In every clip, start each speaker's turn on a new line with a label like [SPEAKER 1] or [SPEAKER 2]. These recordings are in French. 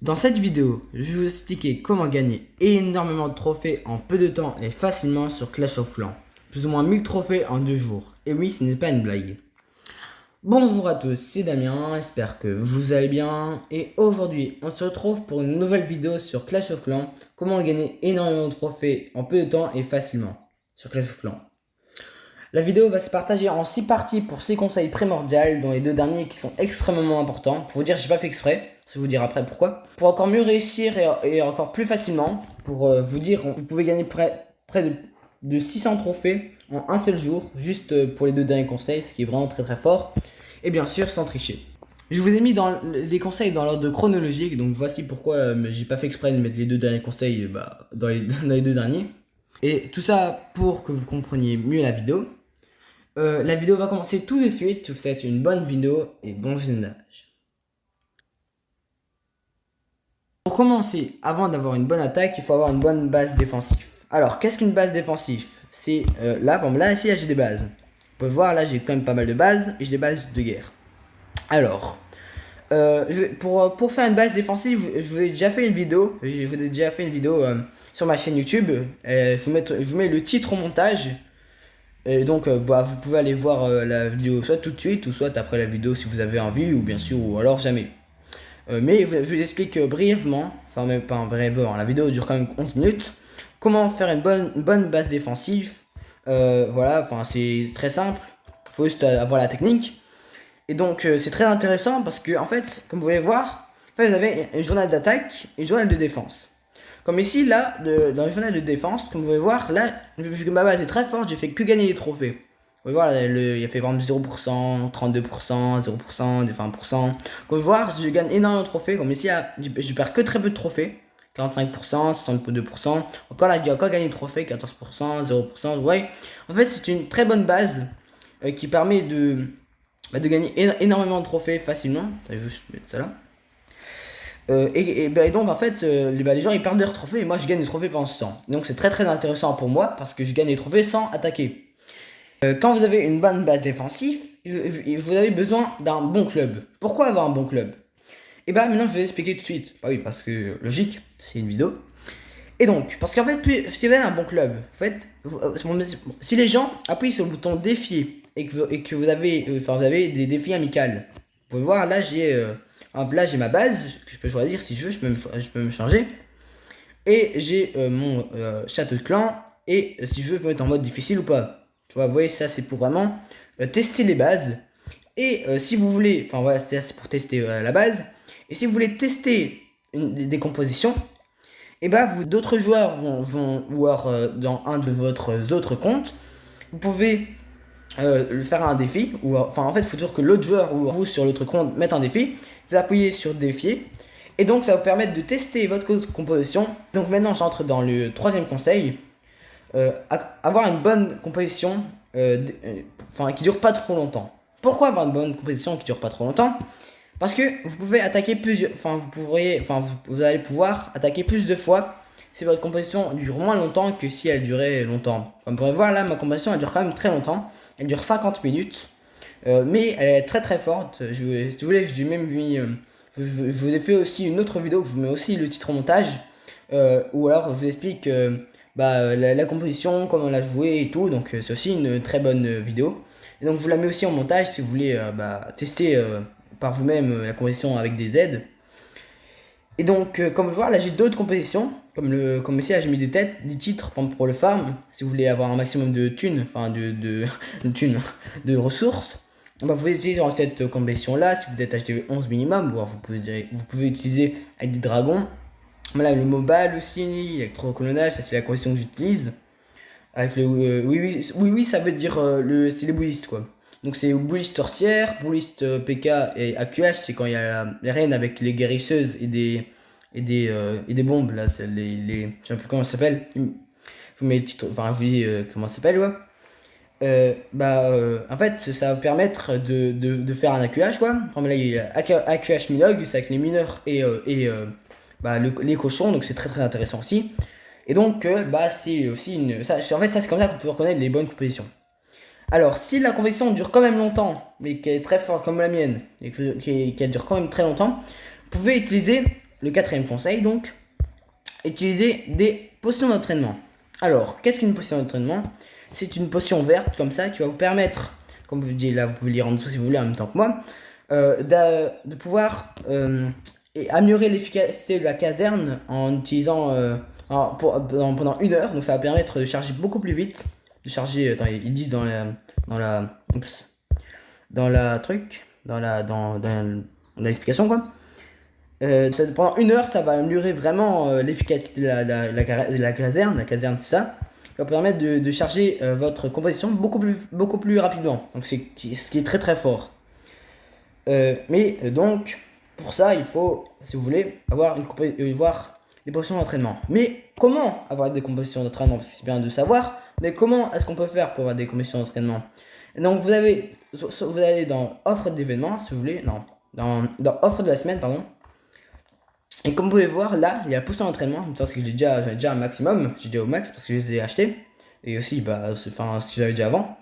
[SPEAKER 1] Dans cette vidéo, je vais vous expliquer comment gagner énormément de trophées en peu de temps et facilement sur Clash of Clans. Plus ou moins 1000 trophées en 2 jours. Et oui, ce n'est pas une blague. Bonjour à tous, c'est Damien, j'espère que vous allez bien. Et aujourd'hui, on se retrouve pour une nouvelle vidéo sur Clash of Clans. Comment gagner énormément de trophées en peu de temps et facilement sur Clash of Clans. La vidéo va se partager en 6 parties pour 6 conseils primordiaux, dont les 2 derniers qui sont extrêmement importants. Pour vous dire, j'ai pas fait exprès, je vais vous dire après pourquoi. Pour encore mieux réussir et encore plus facilement, pour vous dire, vous pouvez gagner près de 600 trophées en un seul jour, juste pour les 2 derniers conseils, ce qui est vraiment très fort. Et bien sûr, sans tricher. Je vous ai mis dans les conseils dans l'ordre chronologique, donc voici pourquoi j'ai pas fait exprès de mettre les 2 derniers conseils dans les 2 derniers. Et tout ça pour que vous compreniez mieux la vidéo. La vidéo va commencer tout de suite, je vous souhaite une bonne vidéo et bon visionnage. Pour commencer, avant d'avoir une bonne attaque, il faut avoir une bonne base défensive. Alors, qu'est-ce qu'une base défensive? C'est là, bon, là, ici, là, j'ai des bases. Vous pouvez voir, là, j'ai quand même pas mal de bases et j'ai des bases de guerre. Alors, pour faire une base défensive, je vous ai déjà fait une vidéo. Sur ma chaîne YouTube. Je vous mets le titre au montage. Et donc vous pouvez aller voir la vidéo soit tout de suite ou soit après la vidéo si vous avez envie, ou bien sûr, ou alors jamais. Mais je vous explique brièvement, enfin même pas brièvement, la vidéo dure quand même 11 minutes, comment faire une bonne base défensive. Voilà, enfin c'est très simple, faut juste avoir la technique. Et donc c'est très intéressant parce que en fait, comme vous pouvez voir, en fait, vous avez un journal d'attaque et un journal de défense. Comme ici, là, dans le journal de défense, comme vous pouvez voir, là, vu que ma base est très forte, j'ai fait que gagner les trophées. Vous pouvez voir, il a fait par exemple 0%, 32%, 0%, 20%. Comme vous pouvez voir, je gagne énormément de trophées. Comme ici, je perds que très peu de trophées. 45%, 62%. Encore là, j'ai encore gagné des trophées, 14%, 0%. Ouais. En fait, c'est une très bonne base qui permet de gagner énormément de trophées facilement. Je vais juste mettre ça là. Et donc en fait les gens ils perdent leurs trophées et moi je gagne des trophées pendant ce temps. Donc c'est très intéressant pour moi parce que je gagne des trophées sans attaquer. Quand vous avez une bonne base défensive, vous avez besoin d'un bon club. Pourquoi avoir un bon club? Et maintenant je vais expliquer tout de suite. Bah oui, parce que logique, c'est une vidéo. Et donc, parce qu'en fait, si vous avez un bon club, en fait, si les gens appuient sur le bouton défier et que vous avez des défis amicaux, vous pouvez voir là j'ai ma base que je peux choisir si je veux, je peux me changer. Et j'ai mon château de clan, et si je veux, je peux mettre en mode difficile ou pas. Tu vois, vous voyez, ça c'est pour vraiment tester les bases. Et si vous voulez, enfin voilà, c'est pour tester la base. Et si vous voulez tester des compositions, et d'autres joueurs vont voir dans un de votre autres comptes. Vous pouvez faire un défi, ou enfin en fait il faut toujours que l'autre joueur ou vous sur l'autre compte mette un défi. Vous appuyez sur défier et donc ça va vous permettre de tester votre composition. Donc maintenant j'entre dans le troisième conseil. Avoir une bonne composition qui dure pas trop longtemps. Pourquoi avoir une bonne composition qui dure pas trop longtemps? Parce que vous pouvez attaquer plusieurs, vous allez pouvoir attaquer plus de fois si votre composition dure moins longtemps que si elle durait longtemps. Comme vous pouvez voir là, ma composition elle dure quand même très longtemps. Elle dure 50 minutes, mais elle est très forte. Si vous voulez, j'ai même mis, je vous ai fait aussi une autre vidéo que je vous mets aussi le titre au montage, ou alors je vous explique la composition, comment la jouer et tout. Donc c'est aussi une très bonne vidéo. Et donc je vous la mets aussi en montage si vous voulez tester par vous-même la composition avec des aides. Et donc comme vous voyez là j'ai d'autres compositions comme ici là j'ai mis des titres pour le farm si vous voulez avoir un maximum de thunes, enfin de thunes, de ressources. Vous pouvez utiliser dans cette composition là si vous êtes acheté 11 minimum, ou vous pouvez utiliser avec des dragons. Voilà, le mobile aussi, électrocolonnage, ça c'est la composition que j'utilise. Avec le oui, ça veut dire c'est les boulistes quoi. Donc c'est bouliste sorcière, bouliste PK et AQH, c'est quand il y a les reines avec les guérisseuses et des bombes là, c'est je sais plus comment ça s'appelle. Je vous mets le titre, enfin je vous dis comment ça s'appelle ouais. En fait ça va vous permettre de faire un AQH quoi. Comme là il y a AQH Minog, c'est avec les mineurs et les cochons, donc c'est très intéressant aussi. Et donc c'est aussi en fait ça c'est comme ça qu'on peut reconnaître les bonnes compositions. Alors si la composition dure quand même longtemps, mais qu'elle est très forte comme la mienne, et qu'elle dure quand même très longtemps, vous pouvez utiliser le quatrième conseil donc, utiliser des potions d'entraînement. Alors, qu'est-ce qu'une potion d'entraînement? C'est une potion verte comme ça qui va vous permettre, comme je vous dis là, vous pouvez lire en dessous si vous voulez en même temps que moi, de pouvoir améliorer l'efficacité de la caserne en utilisant pendant 1 heure. Donc ça va permettre de charger beaucoup plus vite. De charger, attends, ils disent dans l'explication quoi. Pendant 1 heure, ça va améliorer vraiment l'efficacité de la caserne. La caserne, c'est ça. Ça va permettre de charger votre composition beaucoup plus rapidement. Donc c'est ce qui est très très fort. Donc, pour ça, il faut, si vous voulez, avoir des positions d'entraînement. Mais comment avoir des compositions d'entraînement? Parce que c'est bien de savoir. Mais comment est-ce qu'on peut faire pour avoir des compositions d'entraînement? Donc, vous allez dans offre d'événements, si vous voulez. Non, dans offre de la semaine, pardon. Et comme vous pouvez voir, là, il y a position d'entraînement. En même temps, c'est que j'ai déjà un maximum. J'ai déjà au max parce que je les ai achetés. Et aussi, ce que j'avais déjà avant.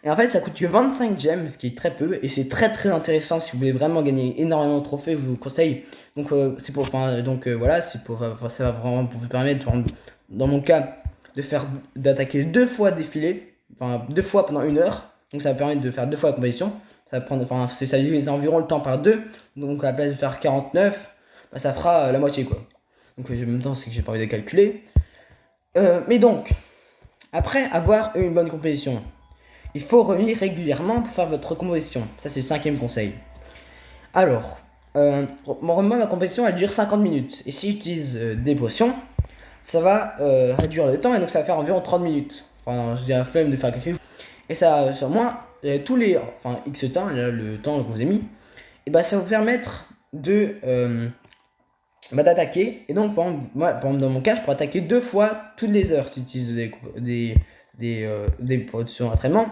[SPEAKER 1] Et en fait, ça coûte que 25 gemmes, ce qui est très peu. Et c'est très très intéressant si vous voulez vraiment gagner énormément de trophées. Je vous le conseille. Donc, voilà, ça va vraiment vous permettre, dans mon cas, d'attaquer 2 fois défilé. Enfin, 2 fois pendant 1 heure. Donc, ça va permettre de faire 2 fois la compétition. Ça va prendre, ça divise environ le temps par 2. Donc, à la place de faire 49, ça fera la moitié, quoi. Donc, en même temps, c'est que j'ai pas envie de calculer. Mais donc, après avoir une bonne compétition, il faut revenir régulièrement pour faire votre composition. Ça, c'est le 5e conseil. Alors, moi, ma compétition, elle dure 50 minutes. Et si j'utilise des potions, ça va réduire le temps. Et donc, ça va faire environ 30 minutes. Enfin, j'ai la flemme de faire quelque chose. Et ça, sur moi, tous les... Enfin, X temps, là, le temps que je vous ai mis, et bah, ça va vous permettre d'attaquer. Et donc, par exemple, dans mon cas, je pourrais attaquer 2 fois toutes les heures si j'utilise des potions d'entraînement.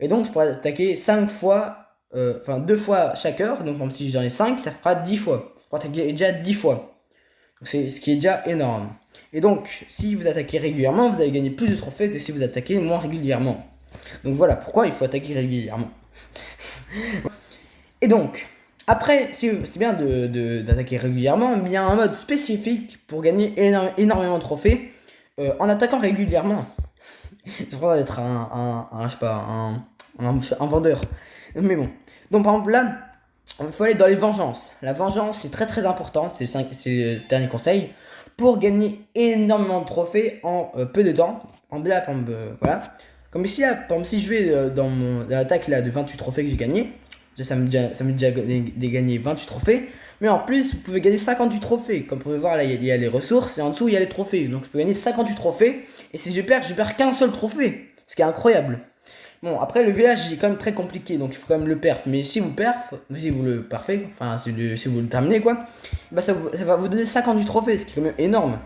[SPEAKER 1] Et donc, je pourrais attaquer 5 fois, 2 fois chaque heure. Donc, si j'en ai 5, ça fera 10 fois. Je pourrais attaquer déjà 10 fois. Donc, c'est ce qui est déjà énorme. Et donc, si vous attaquez régulièrement, vous allez gagner plus de trophées que si vous attaquez moins régulièrement. Donc, voilà pourquoi il faut attaquer régulièrement. Et donc, après, c'est bien d'attaquer régulièrement, mais il y a un mode spécifique pour gagner énormément de trophées en attaquant régulièrement. J'ai l'impression d'être un vendeur. Mais bon. Donc par exemple là, il faut aller dans les vengeances. La vengeance, c'est très très important. C'est le dernier conseil. Pour gagner énormément de trophées en peu de temps. Là, voilà. Comme ici, là, par exemple, si je vais dans l'attaque là, de 28 trophées que j'ai gagné, ça me dit déjà gagner 28 trophées. Mais en plus, vous pouvez gagner 58 trophées. Comme vous pouvez voir, là, il y a les ressources et en dessous, il y a les trophées. Donc, je peux gagner 58 trophées. Et si je perds qu'un seul trophée. Ce qui est incroyable. Bon, après, le village, est quand même très compliqué. Donc, il faut quand même le perf. Mais si vous le parfait, enfin, si vous le terminez, quoi, bah, ça va vous donner 58 trophées. Ce qui est quand même énorme.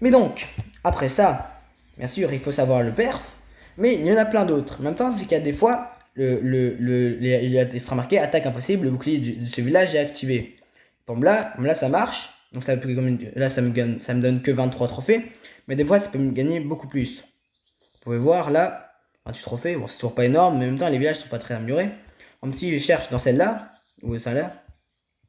[SPEAKER 1] Mais donc, après ça, bien sûr, il faut savoir le perf. Mais il y en a plein d'autres. En même temps, c'est qu'il y a des fois, il sera marqué attaque impossible, le bouclier de ce village est activé. Bon, là, ça marche. Donc là, ça me donne que 23 trophées. Mais des fois, ça peut me gagner beaucoup plus. Vous pouvez voir là, 28 trophées. Bon, c'est toujours pas énorme, mais en même temps, les villages sont pas très améliorés. Comme si je cherche dans celle-là, ou celle-là,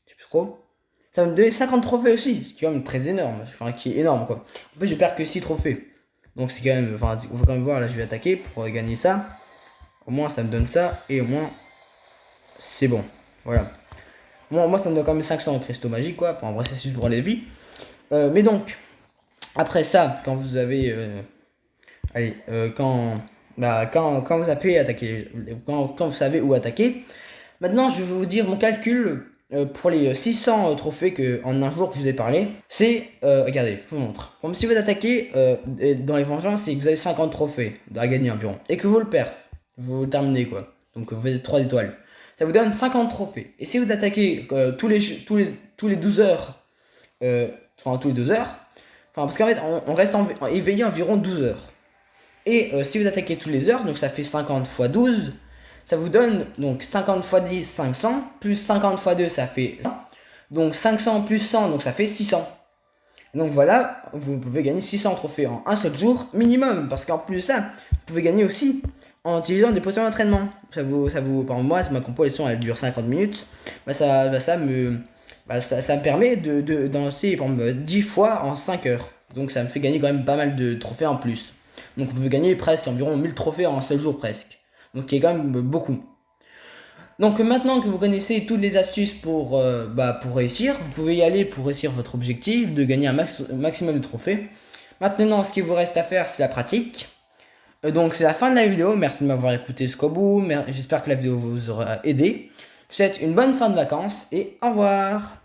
[SPEAKER 1] je sais plus trop. Ça va me donner 50 trophées aussi, ce qui est quand même très énorme. Enfin, qui est énorme quoi. En plus, je perds que 6 trophées. Donc, c'est quand même. Enfin, on va quand même voir, là, je vais attaquer pour gagner ça. Au moins, ça me donne ça, et au moins, c'est bon. Voilà. Moi, ça me donne quand même 500 cristaux magiques, quoi. Enfin, en vrai, c'est juste pour les vies. Mais donc, après ça, quand vous avez. Quand vous avez attaqué, quand vous savez où attaquer, maintenant, je vais vous dire mon calcul pour les 600 trophées en un jour que je vous ai parlé. C'est, regardez, je vous montre. Comme si vous attaquez dans les vengeances et que vous avez 50 trophées à gagner environ, et que vous le perdez, vous le terminez quoi. Donc vous faites 3 étoiles. Ça vous donne 50 trophées. Et si vous attaquez tous les 12 heures, tous les 2 heures, parce qu'en fait on reste éveillé environ 12 heures. Et si vous attaquez tous les heures, donc ça fait 50 x 12, ça vous donne donc 50 x 10, 500, plus 50 x 2, ça fait 100. Donc 500 plus 100, donc ça fait 600. Donc voilà, vous pouvez gagner 600 trophées en un seul jour minimum. Parce qu'en plus de ça, vous pouvez gagner aussi en utilisant des potions d'entraînement. Par exemple, moi, ma composition elle dure 50 minutes. Ça me bah, ça me permet de danser par exemple, 10 fois en 5 heures. Donc ça me fait gagner quand même pas mal de trophées en plus. Donc vous pouvez gagner presque environ 1000 trophées en un seul jour presque. Donc qui est quand même beaucoup. Donc maintenant que vous connaissez toutes les astuces pour réussir, vous pouvez y aller pour réussir votre objectif de gagner un maximum de trophées. Maintenant, ce qu'il vous reste à faire, c'est la pratique. Donc c'est la fin de la vidéo, merci de m'avoir écouté jusqu'au bout, j'espère que la vidéo vous aura aidé. Je vous souhaite une bonne fin de vacances et au revoir.